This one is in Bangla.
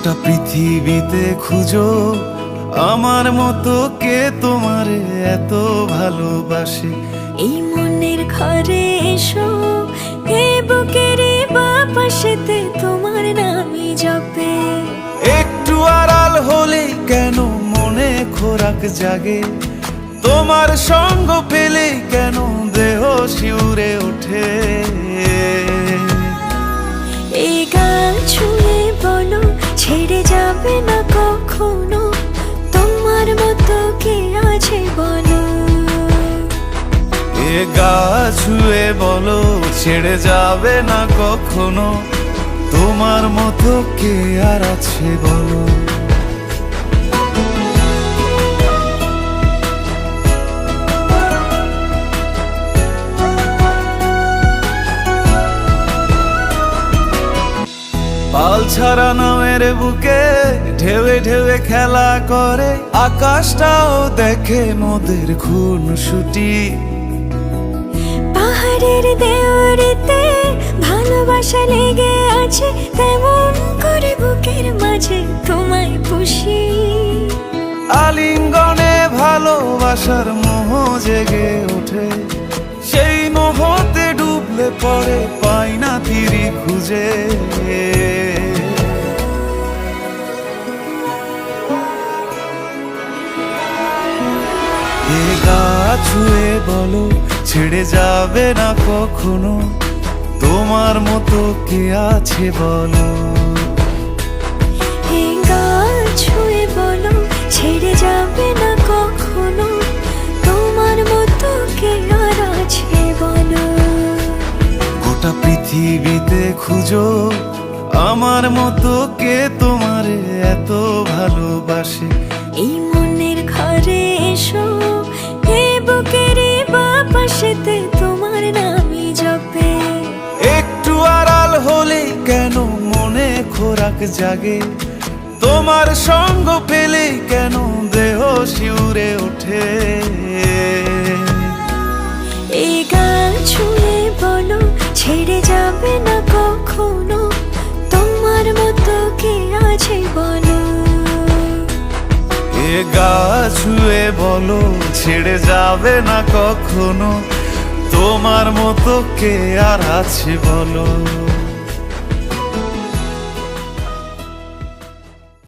গোটা পৃথিবীতে খুঁজো আমার মতো কে তোমারে এত ভালোবাসে। এই মনের ঘরে এসো, এ বুকের বাপাশেতে তোমার নামই জপে। একটু আড়াল হলেই কেন মনে খোরাক জাগে, তোমার সঙ্গ পেলেই কেন দেহ শিউরে ওঠে। এই গান ছুঁয়ে বলো ছেড়ে যাবে না কখনো, তোমার মতো কে আছে বলো। এ গা ছুঁয়ে বলো ছেড়ে যাবে না কখনো, তোমার মতো কে আর আছে বলো। পাল ছাড়া নামের বুকে ঢেউে ঢেউে খেলা করে, আকাশটাও দেখে মোদের খুনসুটি। পাহাড়ের দেওয়ারিতে ভালোবাসা লেগে আছে, তেমন করে বুকের মাঝে তোমায় পুষি। আলিঙ্গনে ভালোবাসার মোহ জেগে ওঠে, সেই মোহতে ডুবলে পড়ে পাই না তীরি খুঁজে। এ গা ছুঁয়ে বলো ছেড়ে যাবে না কখনো, তোমার মতো কে আছে বলো। এই গান ছুঁয়ে বলো ছেড়ে যাবে না কখনো, তোমার মতো কে আর আছে বলো। গোটা পৃথিবীতে খুঁজো আমার মতো কে তোমারে এত ভালোবাসে। এই মনের ঘরে এসো, এ বুকের বাপাশেতে তোমার নামই জপে। একটু আড়াল হলেই কেন মনে খোরাক জাগে, তোমার সঙ্গ পেলেই কেন দেহ শিউরে ওঠে। এই গান ছুঁয়ে বলো ছেড়ে যাবে না কখনো, তোমার মতো কে আছে বলো। এ গা ছুঁয়ে বলো ছেড়ে যাবে না কখনো, তোমার মতো কে আর আছে বলো।